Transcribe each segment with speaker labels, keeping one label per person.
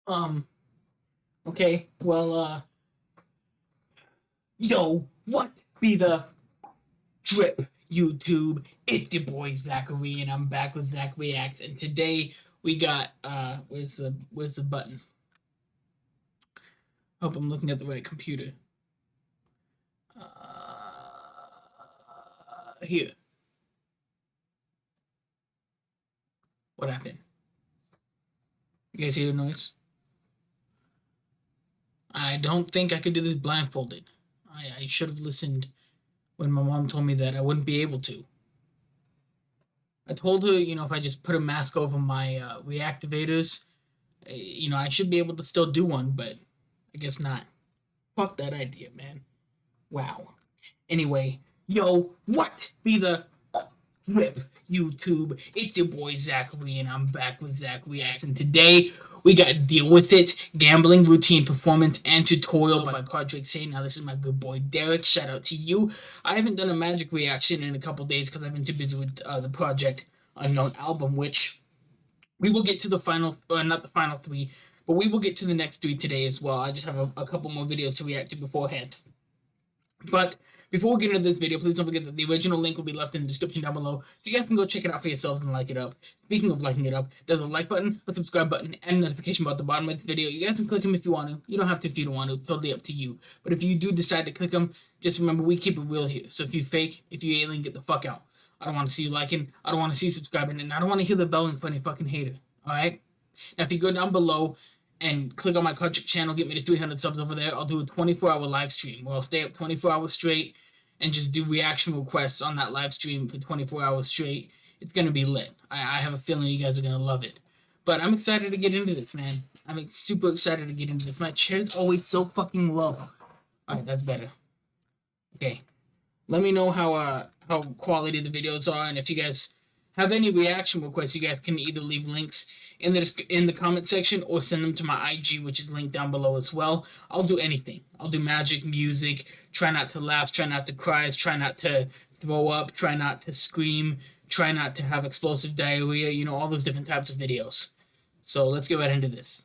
Speaker 1: Um, okay, well, yo, what be the drip, YouTube? It's your boy Zachary, and I'm back with Zack Reacks, and today we got, where's the button? Hope I'm looking at the right computer. Here. What happened? You guys hear the noise? I don't think I could do this blindfolded. I should have listened when my mom told me that I wouldn't be able to. I told her, if I just put a mask over my reactivators, I should be able to still do one, but I guess not. Fuck that idea, man. Wow. Anyway, yo, what be the rip, YouTube? It's your boy Zachary, and I'm back with Zack Reacks, and today we got Deal With It, Gambling Routine Performance and Tutorial by Cardrake Say. Now, this is my good boy Derek. Shout out to you. I haven't done a magic reaction in a couple days because I've been too busy with the project Unknown album, which we will get to the final, not the final three, but we will get to the next three today as well. I just have a couple more videos to react to beforehand. But before we get into this video, please don't forget that the original link will be left in the description down below, so you guys can go check it out for yourselves and like it up. Speaking of liking it up, there's a like button, a subscribe button, and a notification bar at the bottom of this video. You guys can click them if you want to. You don't have to if you don't want to. It's totally up to you. But if you do decide to click them, just remember we keep it real here. So if you fake, if you alien, get the fuck out. I don't want to see you liking, I don't want to see you subscribing, and I don't want to hear the belling for any fucking hater. Alright? Now if you go down below and click on my Cardrake channel, get me to 300 subs over there, I'll do a 24-hour live stream where I'll stay up 24 hours straight and just do reaction requests on that live stream for 24 hours straight. It's going to be lit. I have a feeling you guys are going to love it. But I'm excited to get into this, man. I'm super excited to get into this. My chair's always so fucking low. Alright, that's better. Okay. Let me know how quality the videos are, and if you guys have any reaction requests, you guys can either leave links in the comment section or send them to my IG, which is linked down below as well. I'll do anything. I'll do magic, music, try not to laugh, try not to cry, try not to throw up, try not to scream, try not to have explosive diarrhea, all those different types of videos. So let's get right into this.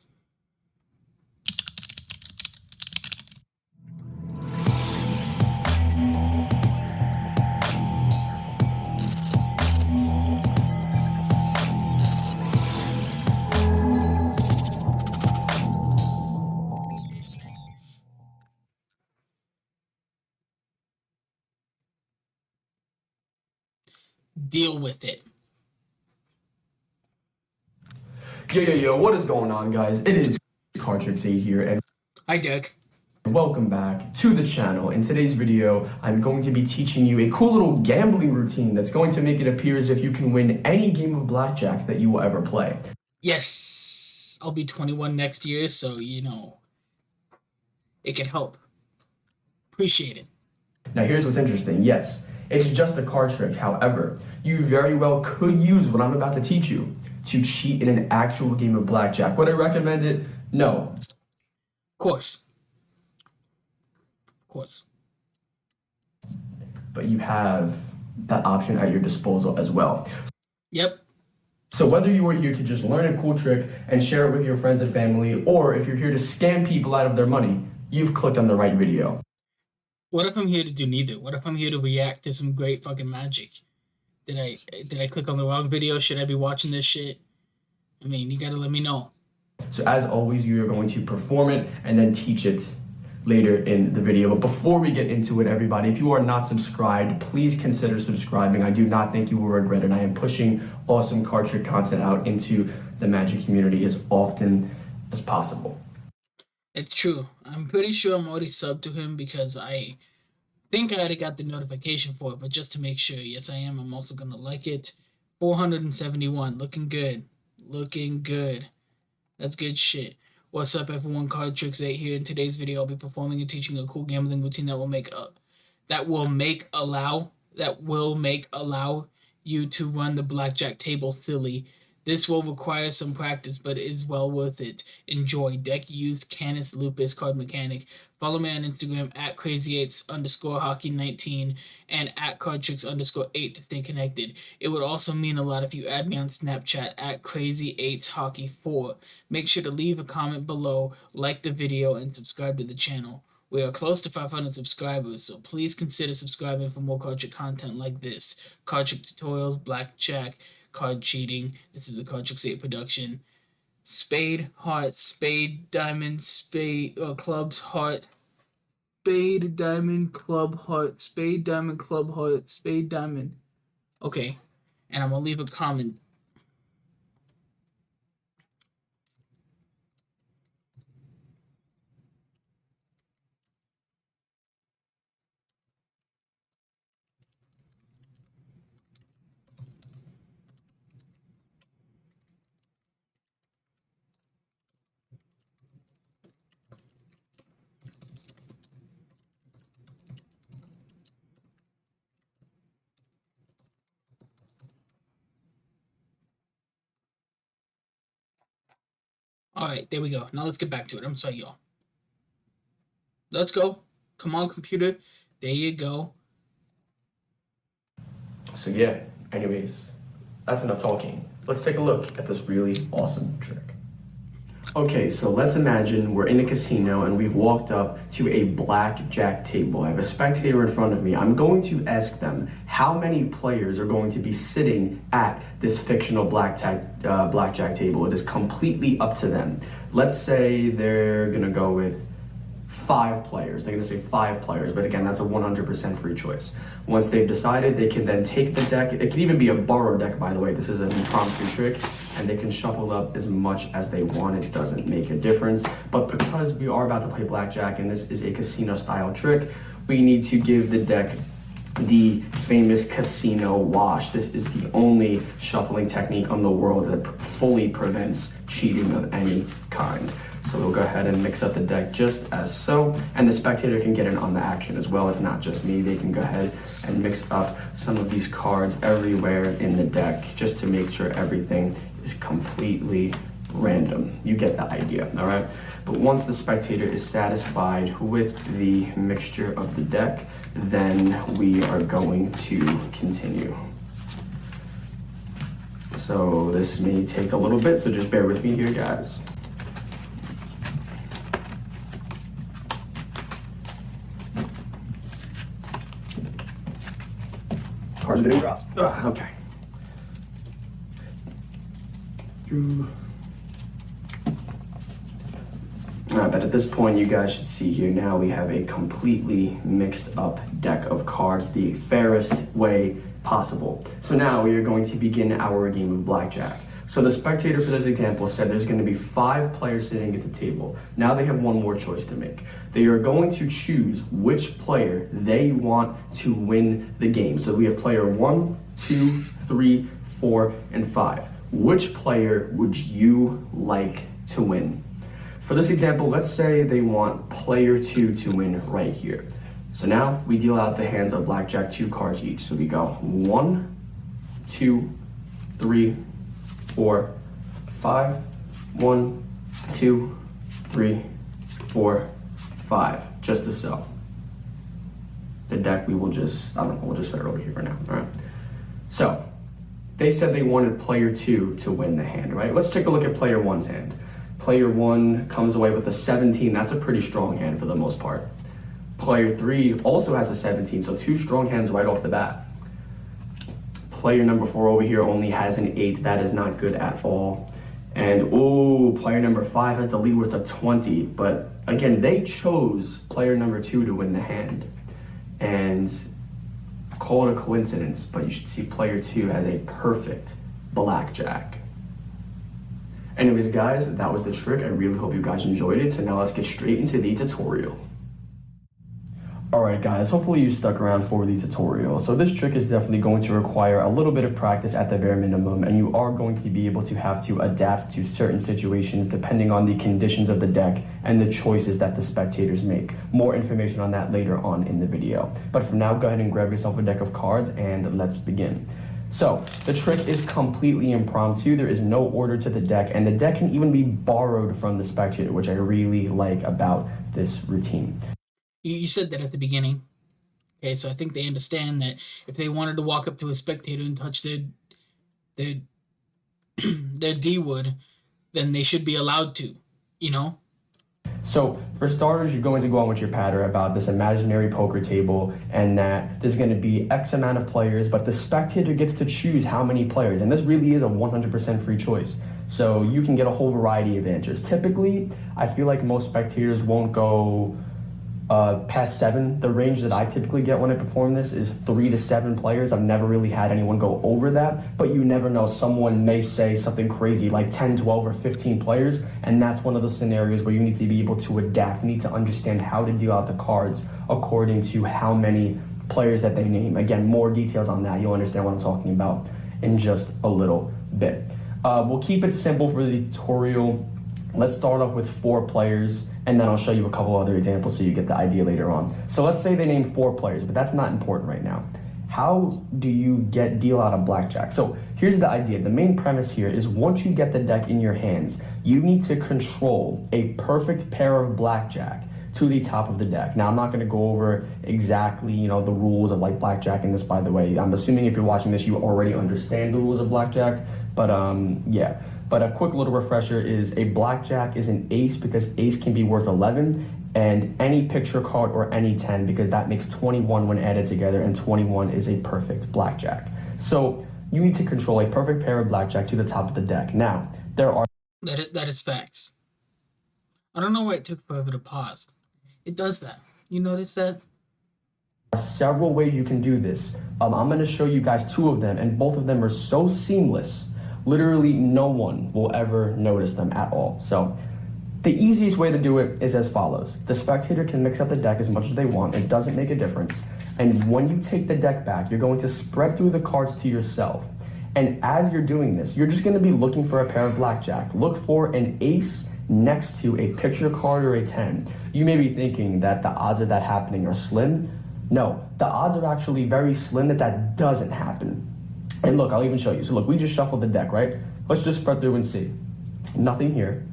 Speaker 1: Deal with it.
Speaker 2: Yo, what is going on, guys? It is Cardrake here, and
Speaker 1: hi, Doug.
Speaker 2: Welcome back to the channel. In today's video, I'm going to be teaching you a cool little gambling routine that's going to make it appear as if you can win any game of blackjack that you will ever play.
Speaker 1: Yes, I'll be 21 next year, so, it can help. Appreciate it.
Speaker 2: Now, here's what's interesting. Yes, it's just a card trick. However, you very well could use what I'm about to teach you to cheat in an actual game of blackjack. Would I recommend it? No.
Speaker 1: Of course. Of course.
Speaker 2: But you have that option at your disposal as well.
Speaker 1: Yep.
Speaker 2: So whether you are here to just learn a cool trick and share it with your friends and family, or if you're here to scam people out of their money, you've clicked on the right video.
Speaker 1: What if I'm here to do neither? What if I'm here to react to some great fucking magic? Did I click on the wrong video? Should I be watching this shit? I mean, you gotta let me know.
Speaker 2: So as always, you are going to perform it and then teach it later in the video. But before we get into it, everybody, if you are not subscribed, please consider subscribing. I do not think you will regret it. I am pushing awesome card trick content out into the magic community as often as possible.
Speaker 1: It's true. I'm pretty sure I'm already subbed to him because I think I already got the notification for it, but just to make sure, yes I am. I'm also gonna like it. 471, looking good. Looking good. That's good shit. What's up, everyone? Cardrake 8 here. In today's video, I'll be performing and teaching a cool gambling routine that will allow you to run the blackjack table silly. This will require some practice, but it is well worth it. Enjoy. Deck used Canis Lupus Card Mechanic. Follow me on Instagram at crazy8_hockey19 and at cardtricks_8 to stay connected. It would also mean a lot if you add me on Snapchat at crazy8hockey4. Make sure to leave a comment below, like the video, and subscribe to the channel. We are close to 500 subscribers, so please consider subscribing for more card trick content like this. Card trick tutorials, blackjack, card cheating. This is a Card Tricks 8 production. Spade, heart, spade, diamond, spade, clubs, heart, spade, diamond, club, heart, spade, diamond, club, heart, spade, diamond. Okay, and I'm gonna leave a comment. Alright, there we go. Now let's get back to it. I'm sorry, y'all. Let's go. Come on, computer. There you go.
Speaker 2: So yeah, anyways, that's enough talking. Let's take a look at this really awesome trick. Okay, so let's imagine we're in a casino and we've walked up to a blackjack table. I have a spectator in front of me. I'm going to ask them how many players are going to be sitting at this fictional blackjack table. It is completely up to them. Let's say they're gonna go with 5 players. They're gonna say 5 players, but again, that's a 100% free choice. Once they've decided, they can then take the deck. It can even be a borrowed deck, by the way. This is an impromptu trick, and they can shuffle up as much as they want. It doesn't make a difference. But because we are about to play blackjack, and this is a casino-style trick, we need to give the deck the famous casino wash. This is the only shuffling technique on the world that fully prevents cheating of any kind. So we'll go ahead and mix up the deck just as so, and the spectator can get in on the action as well. It's not just me. They can go ahead and mix up some of these cards everywhere in the deck just to make sure everything is completely random. You get the idea, all right? But once the spectator is satisfied with the mixture of the deck, then we are going to continue. So this may take a little bit, so just bear with me here, guys. Cards are getting dropped. Okay. But at this point, you guys should see here now we have a completely mixed up deck of cards, the fairest way possible. So now we are going to begin our game of blackjack. So the spectator for this example said there's going to be 5 players sitting at the table. Now they have one more choice to make. They are going to choose which player they want to win the game. So we have player 1, 2, 3, 4, and 5. Which player would you like to win? For this example, let's say they want player 2 to win right here. So now we deal out the hands of blackjack 2 cards each. So we go 1, 2, 3, 4, 5, 1, 2, 3, 4, 5, just as so. The deck we will just, we'll just set it over here for now, all right? So, they said they wanted player 2 to win the hand, right? Let's take a look at player 1's hand. Player 1 comes away with a 17, that's a pretty strong hand for the most part. Player 3 also has a 17, so 2 strong hands right off the bat. Player number 4 over here only has an 8. That is not good at all. And player number 5 has the lead with a 20. But again, they chose player number 2 to win the hand. And call it a coincidence, but you should see player 2 has a perfect blackjack. Anyways, guys, that was the trick. I really hope you guys enjoyed it. So now let's get straight into the tutorial. Alright guys, hopefully you stuck around for the tutorial. So this trick is definitely going to require a little bit of practice at the bare minimum, and you are going to be able to have to adapt to certain situations depending on the conditions of the deck and the choices that the spectators make. More information on that later on in the video. But for now, go ahead and grab yourself a deck of cards and let's begin. So the trick is completely impromptu. There is no order to the deck, and the deck can even be borrowed from the spectator, which I really like about this routine.
Speaker 1: You said that at the beginning. Okay, so I think they understand that if they wanted to walk up to a spectator and touch their their D wood, then they should be allowed to, you know?
Speaker 2: So for starters, you're going to go on with your patter about this imaginary poker table and that there's going to be X amount of players, but the spectator gets to choose how many players. And this really is a 100% free choice. So you can get a whole variety of answers. Typically, I feel like most spectators won't go past 7. The range that I typically get when I perform this is 3 to 7 players. I've never really had anyone go over that, but you never know. Someone may say something crazy like 10, 12, or 15 players, and that's one of those scenarios where you need to be able to adapt. You need to understand how to deal out the cards according to how many players that they name. Again, more details on that. You'll understand what I'm talking about in just a little bit. We'll keep it simple for the tutorial. Let's start off with 4 players, and then I'll show you a couple other examples so you get the idea later on. So let's say they name 4 players, but that's not important right now. How do you deal out a blackjack? So here's the idea. The main premise here is once you get the deck in your hands, you need to control a perfect pair of blackjack to the top of the deck. Now, I'm not going to go over exactly, the rules of like blackjack in this, by the way. I'm assuming if you're watching this, you already understand the rules of blackjack, but yeah. But a quick little refresher is a blackjack is an ace because ace can be worth 11, and any picture card or any 10 because that makes 21 when added together, and 21 is a perfect blackjack. So you need to control a perfect pair of blackjack to the top of the deck. Now, there are...
Speaker 1: That is facts. I don't know why it took forever to pause. It does that. You notice that?
Speaker 2: several ways you can do this. I'm going to show you guys 2 of them, and both of them are so seamless. Literally no one will ever notice them at all. So the easiest way to do it is as follows. The spectator can mix up the deck as much as they want. It doesn't make a difference. And when you take the deck back, you're going to spread through the cards to yourself. And as you're doing this, you're just going to be looking for a pair of blackjack. Look for an ace next to a picture card or a 10. You may be thinking that the odds of that happening are slim. No, the odds are actually very slim that doesn't happen. And look, I'll even show you. So look, we just shuffled the deck, right? Let's just spread through and see. Nothing here.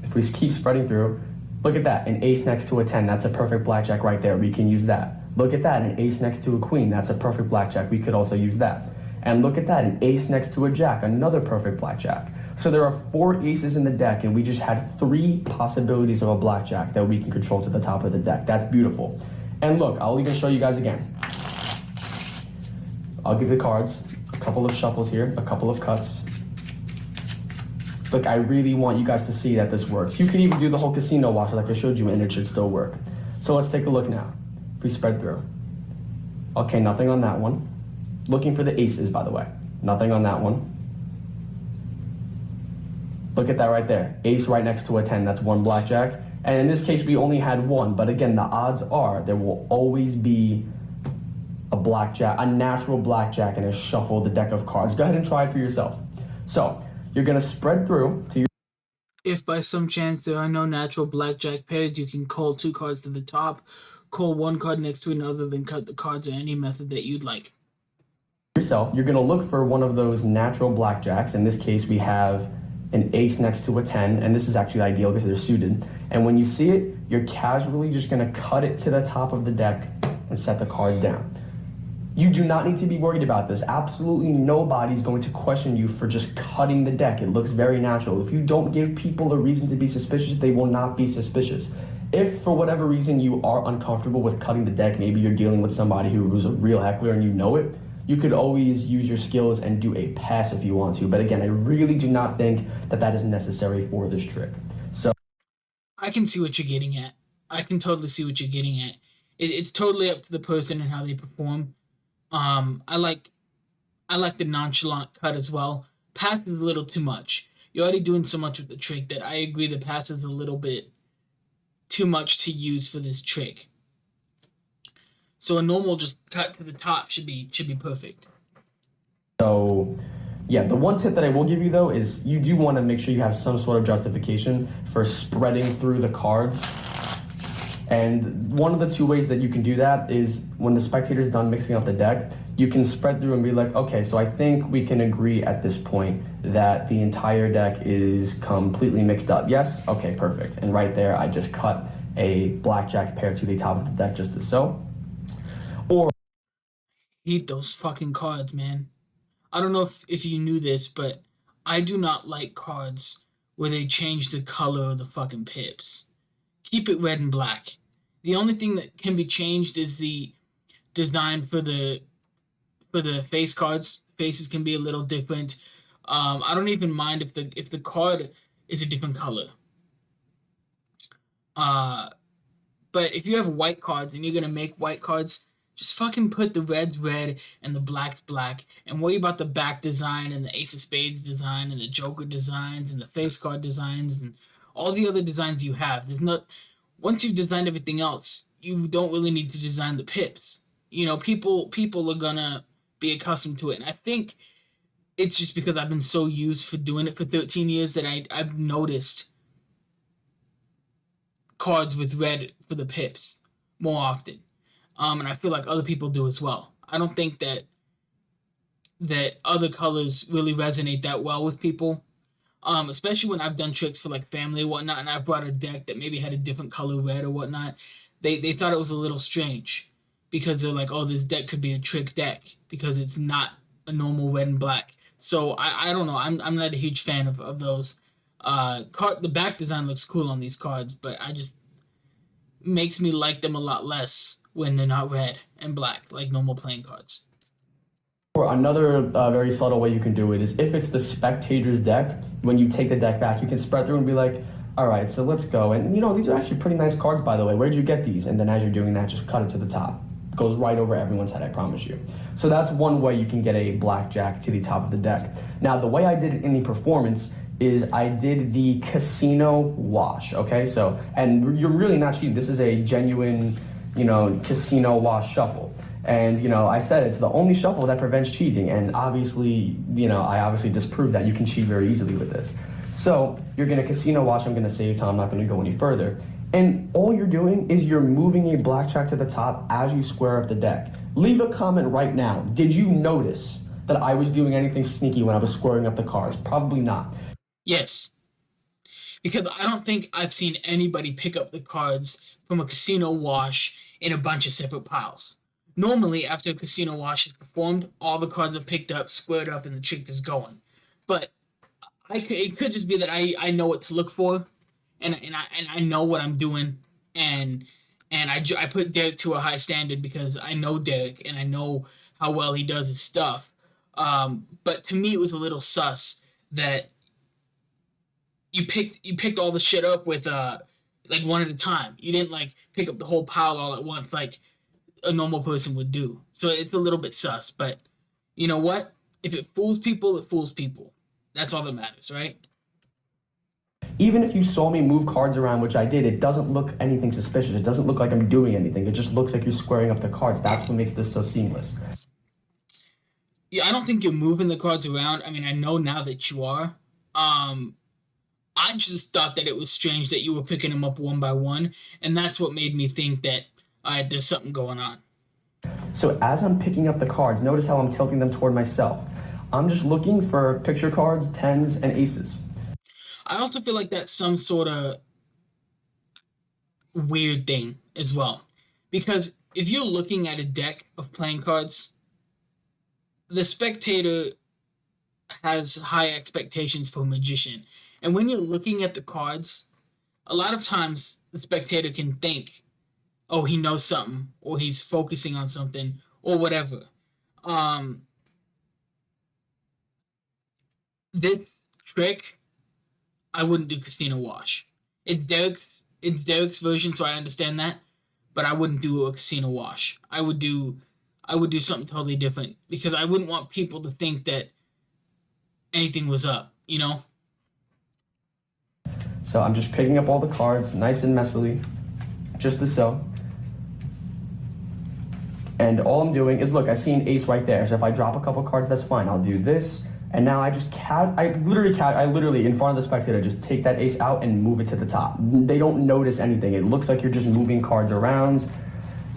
Speaker 2: If we keep spreading through, look at that, an ace next to a 10. That's a perfect blackjack right there. We can use that. Look at that, an ace next to a queen. That's a perfect blackjack. We could also use that. And look at that, an ace next to a jack. Another perfect blackjack. So there are 4 aces in the deck, and we just had 3 possibilities of a blackjack that we can control to the top of the deck. That's beautiful. And look, I'll even show you guys again. I'll give the cards a couple of shuffles here, a couple of cuts. Look, I really want you guys to see that this works. You can even do the whole casino watch like I showed you, and it should still work. So let's take a look now. If we spread through. Okay, nothing on that one. Looking for the aces, by the way. Nothing on that one. Look at that right there. Ace right next to a 10, that's 1 blackjack. And in this case, we only had 1, but again, the odds are there will always be a blackjack, a natural blackjack in a shuffled deck of cards. Go ahead and try it for yourself. So you're gonna spread through to your...
Speaker 1: If by some chance there are no natural blackjack pairs, you can call 2 cards to the top, call 1 card next to another, then cut the cards in any method that you'd like.
Speaker 2: Yourself, you're gonna look for one of those natural blackjacks. In this case, we have an ace next to a 10, and this is actually ideal because they're suited. And when you see it, you're casually just gonna cut it to the top of the deck and set the cards down. You do not need to be worried about this. Absolutely nobody's going to question you for just cutting the deck. It looks very natural. If you don't give people a reason to be suspicious, they will not be suspicious. If for whatever reason you are uncomfortable with cutting the deck, maybe you're dealing with somebody who's a real heckler and you know it, you could always use your skills and do a pass if you want to. But again, I really do not think that is necessary for this trick. So
Speaker 1: I can see what you're getting at. I can totally see what you're getting at. It's totally up to the person and how they perform. I like the nonchalant cut as well. Pass is a little too much. You're already doing so much with the trick that I agree the pass is a little bit too much to use for this trick. So a normal just cut to the top should be perfect.
Speaker 2: So yeah, the one tip that I will give you though is you do want to make sure you have some sort of justification for spreading through the cards. And one of the 2 ways that you can do that is when the spectator's done mixing up the deck, you can spread through and be like, okay, so I think we can agree at this point that the entire deck is completely mixed up. Yes? Okay, perfect. And right there, I just cut a blackjack pair to the top of the deck just as so. Or
Speaker 1: Hate those fucking cards, man. I don't know if you knew this, but I do not like cards where they change the color of the fucking pips. Keep it red and black. The only thing that can be changed is the design for the face cards. Faces can be a little different. I don't even mind if the card is a different color. Uh, but if you have white cards and you're gonna make white cards, just fucking put the reds red and the blacks black, and worry about the back design and the Ace of Spades design and the Joker designs and the face card designs and all the other designs you have. There's not Once you've designed everything else, you don't really need to design the pips. You know, people are gonna be accustomed to it, and I think it's just because I've been so used for doing it for 13 years that I've noticed cards with red for the pips more often. And I feel like other people do as well. I don't think that other colors really resonate that well with people. Especially when I've done tricks for like family and whatnot, and I've brought a deck that maybe had a different color red or whatnot. They thought it was a little strange because they're like, oh, this deck could be a trick deck because it's not a normal red and black. So I don't know. I'm not a huge fan of those. The back design looks cool on these cards, but I just makes me like them a lot less when they're not red and black like normal playing cards.
Speaker 2: or another very subtle way you can do it is if it's the spectator's deck, when you take the deck back, you can spread through and be like, all right, so let's go. And, you know, these are actually pretty nice cards, by the way. Where'd you get these? And then as you're doing that, just cut it to the top. Goes right over everyone's head, I promise you. So that's one way you can get a blackjack to the top of the deck. Now, the way I did it in the performance is I did the casino wash, okay? So, and you're really not cheating. This is a genuine, you know, casino wash shuffle. And, you know, I said it's the only shuffle that prevents cheating. And obviously, you know, I obviously disproved that you can cheat very easily with this. So you're going to casino wash. I'm going to save time. I'm not going to go any further. And all you're doing is you're moving a blackjack to the top as you square up the deck. Leave a comment right now. Did you notice that I was doing anything sneaky when I was squaring up the cards? Probably not.
Speaker 1: Yes, because I don't think I've seen anybody pick up the cards from a casino wash in a bunch of separate piles. Normally, after a casino wash is performed, all the cards are picked up, squared up, and the trick is going. But it could just be that I know what to look for, and I know what I'm doing, and I put Derek to a high standard because I know Derek and I know how well he does his stuff. But to me, it was a little sus that you picked all the shit up with like one at a time. You didn't like pick up the whole pile all at once like a normal person would do. So it's a little bit sus, but you know what? If it fools people, it fools people. That's all that matters, right?
Speaker 2: Even if you saw me move cards around, which I did, it doesn't look anything suspicious. It doesn't look like I'm doing anything. It just looks like you're squaring up the cards. That's what makes this so seamless.
Speaker 1: Yeah, I don't think you're moving the cards around. I mean, I know now that you are. I just thought that it was strange that you were picking them up one by one, and that's what made me think that there's something going on.
Speaker 2: So as I'm picking up the cards, notice how I'm tilting them toward myself. I'm just looking for picture cards, tens, and aces.
Speaker 1: I also feel like that's some sort of weird thing as well. Because if you're looking at a deck of playing cards, the spectator has high expectations for a magician. And when you're looking at the cards, a lot of times the spectator can think, oh, he knows something, or he's focusing on something, or whatever. This trick, I wouldn't do casino wash. It's Derek's version, so I understand that, but I wouldn't do a casino wash. I would do something totally different because I wouldn't want people to think that anything was up, you know?
Speaker 2: So I'm just picking up all the cards, nice and messily, just as so. And all I'm doing is, look, I see an ace right there. So if I drop a couple cards, that's fine. I'll do this. And now I just I literally, in front of the spectator, just take that ace out and move it to the top. They don't notice anything. It looks like you're just moving cards around.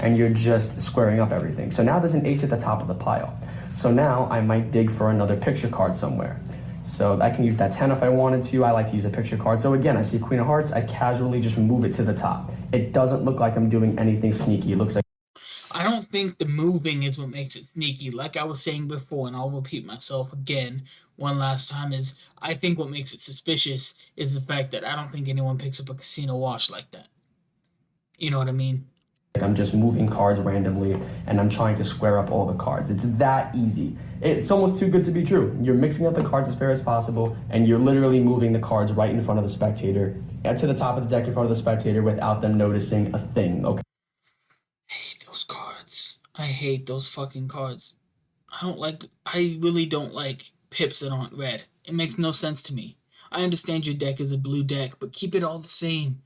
Speaker 2: and you're just squaring up everything. So now there's an ace at the top of the pile. So now I might dig for another picture card somewhere. So I can use that 10 if I wanted to. I like to use a picture card. So again, I see Queen of Hearts, I casually just move it to the top. It doesn't look like I'm doing anything sneaky. It looks like
Speaker 1: I don't think the moving is what makes it sneaky. Like I was saying before, and I'll repeat myself again one last time, is I think what makes it suspicious is the fact that I don't think anyone picks up a casino wash like that. You know what I mean?
Speaker 2: I'm just moving cards randomly and I'm trying to square up all the cards. It's that easy. It's almost too good to be true. You're mixing up the cards as fair as possible and you're literally moving the cards right in front of the spectator, to the top of the deck in front of the spectator without them noticing a thing, okay?
Speaker 1: I hate those cards. I hate those fucking cards. I really don't like pips that aren't red. It makes no sense to me. I understand your deck is a blue deck, but keep it all the same.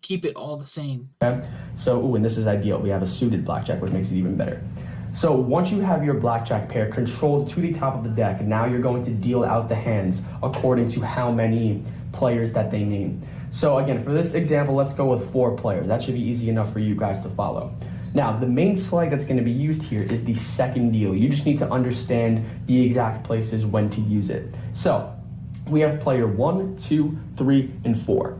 Speaker 1: Keep it all the same.
Speaker 2: Okay? So, and this is ideal. We have a suited blackjack, which makes it even better. So once you have your blackjack pair controlled to the top of the deck, now you're going to deal out the hands according to how many players that they name. So again, for this example, let's go with 4 players. That should be easy enough for you guys to follow. Now, the main slide that's going to be used here is the second deal. You just need to understand the exact places when to use it. So we have player 1, 2, 3, and 4.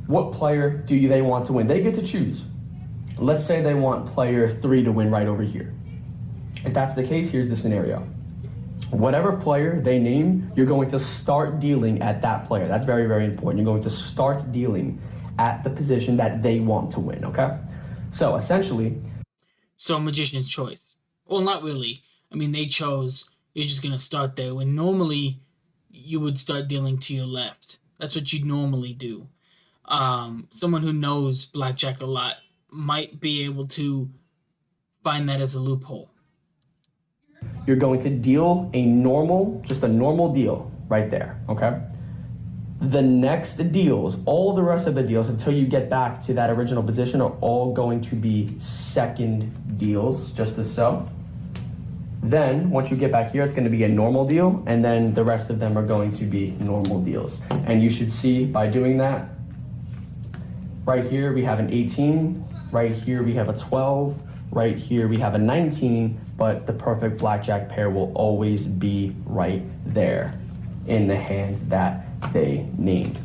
Speaker 2: What player do they want to win? They get to choose. Let's say they want player 3 to win right over here. If that's the case, here's the scenario. Whatever player they name, you're going to start dealing at that player. That's very, very important. You're going to start dealing at the position that they want to win, okay? So essentially...
Speaker 1: So Magician's Choice. Well, not really. I mean, they chose, you're just going to start there, when normally you would start dealing to your left. That's what you'd normally do. Someone who knows blackjack a lot might be able to find that as a loophole.
Speaker 2: You're going to deal just a normal deal right there, okay? The next deals, all the rest of the deals until you get back to that original position are all going to be second deals, just as so. Then, once you get back here, it's going to be a normal deal, and then the rest of them are going to be normal deals. And you should see by doing that, right here we have an 18, right here we have a 12, right here we have a 19, but the perfect blackjack pair will always be right there in the hand that they named.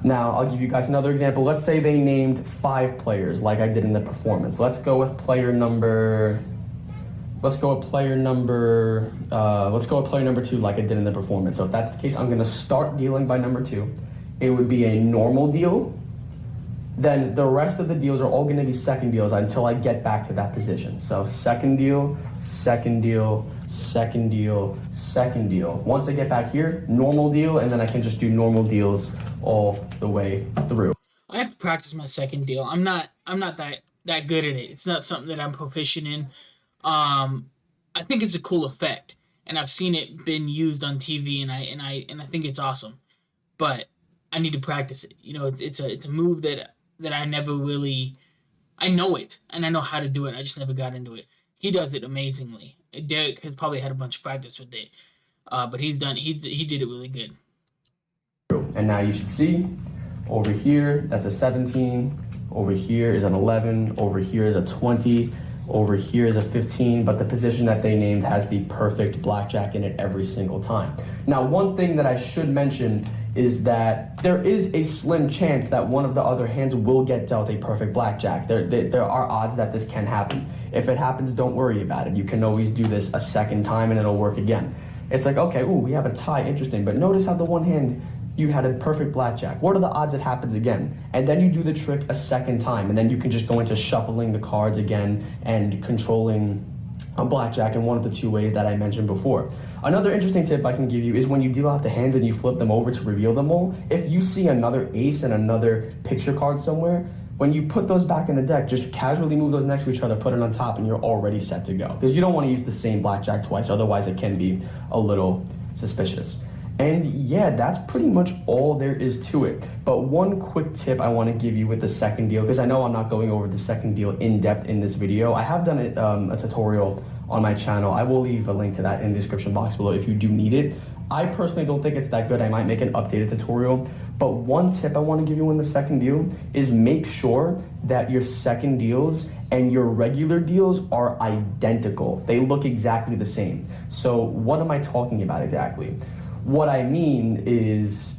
Speaker 2: Now, I'll give you guys another example. Let's say they named 5 players like I did in the performance. Let's go with player number 2 like I did in the performance. So if that's the case, I'm gonna start dealing by number 2. It would be a normal deal. Then the rest of the deals are all going to be second deals until I get back to that position. So second deal, second deal, second deal, second deal. Once I get back here, normal deal, and then I can just do normal deals all the way through.
Speaker 1: I have to practice my second deal. I'm not that good at it. It's not something that I'm proficient in. I think it's a cool effect, and I've seen it been used on TV, and I think it's awesome. But I need to practice it. You know, it's a move that I never really, I know it, and I know how to do it. I just never got into it. He does it amazingly. Derek has probably had a bunch of practice with it, but he did it really good.
Speaker 2: And now you should see, over here, that's a 17, over here is an 11, over here is a 20, over here is a 15, but the position that they named has the perfect blackjack in it every single time. Now, one thing that I should mention is that there is a slim chance that one of the other hands will get dealt a perfect blackjack. There are odds that this can happen. If it happens, don't worry about it. You can always do this a second time and it'll work again. It's like, okay, ooh, we have a tie, interesting, but notice how the one hand you had a perfect blackjack. What are the odds it happens again? And then you do the trick a second time, and then you can just go into shuffling the cards again and controlling a blackjack in one of the 2 ways that I mentioned before. Another interesting tip I can give you is when you deal out the hands and you flip them over to reveal them all, if you see another ace and another picture card somewhere, when you put those back in the deck, just casually move those next to each other, put it on top, and you're already set to go. Because you don't want to use the same blackjack twice, otherwise it can be a little suspicious. And yeah, that's pretty much all there is to it. But one quick tip I want to give you with the second deal, because I know I'm not going over the second deal in depth in this video. I have done a tutorial on my channel. I will leave a link to that in the description box below if you do need it. I personally don't think it's that good. I might make an updated tutorial. But one tip I want to give you in the second deal is make sure that your second deals and your regular deals are identical. They look exactly the same. So what am I talking about exactly? What I mean is,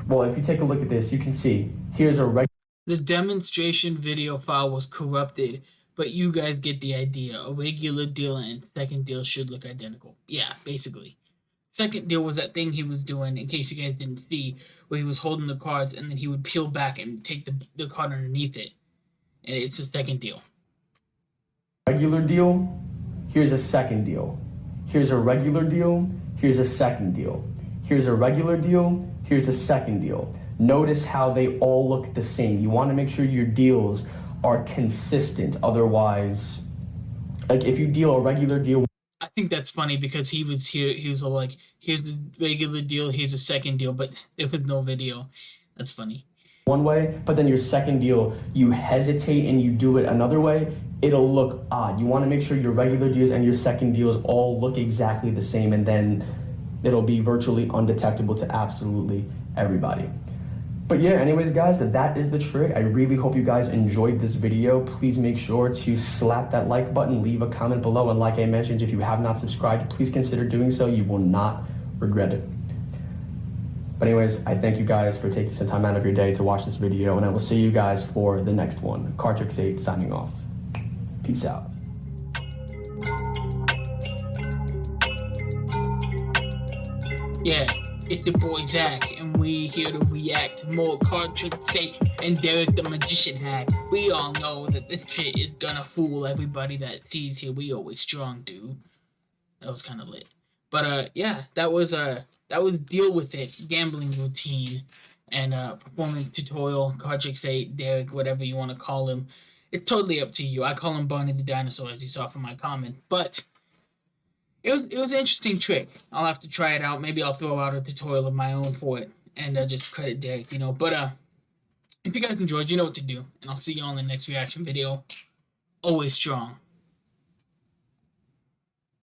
Speaker 2: well, if you take a look at this, you can see here's a regular.
Speaker 1: The demonstration video file was corrupted, but you guys get the idea. A regular deal and second deal should look identical. Yeah, basically. Second deal was that thing he was doing, in case you guys didn't see, where he was holding the cards and then he would peel back and take the card underneath it. And it's a second deal.
Speaker 2: Regular deal, here's a second deal. Here's a regular deal, here's a second deal. Here's a regular deal, here's a second deal. Notice how they all look the same. You want to make sure your deals are consistent. Otherwise, like if you deal a regular deal.
Speaker 1: I think that's funny because he was all like, here's the regular deal, here's a second deal, but there was no video. That's funny.
Speaker 2: One way, but then your second deal, you hesitate and you do it another way, it'll look odd. You want to make sure your regular deals and your second deals all look exactly the same, and then it'll be virtually undetectable to absolutely everybody. But yeah, anyways, guys, that is the trick. I really hope you guys enjoyed this video. Please make sure to slap that like button, leave a comment below, and like I mentioned, if you have not subscribed, please consider doing so. You will not regret it. But anyways, I thank you guys for taking some time out of your day to watch this video, and I will see you guys for the next one. Card Tricks 8 signing off. Peace out.
Speaker 1: Yeah, it's your boy Zack, and we here to react to more Card Tricks 8 and Derek the Magician Hat. We all know that this shit is gonna fool everybody that sees here. We always strong, dude. That was kind of lit. But yeah, that was Deal With It, gambling routine, and performance tutorial, Card Tricks 8, Derek, whatever you want to call him. It's totally up to you. I call him Barney the Dinosaur, as you saw from my comment. But it was an interesting trick. I'll have to try it out. Maybe I'll throw out a tutorial of my own for it and just credit Derek, you know. But if you guys enjoyed, you know what to do. And I'll see you all in the next reaction video. Always strong.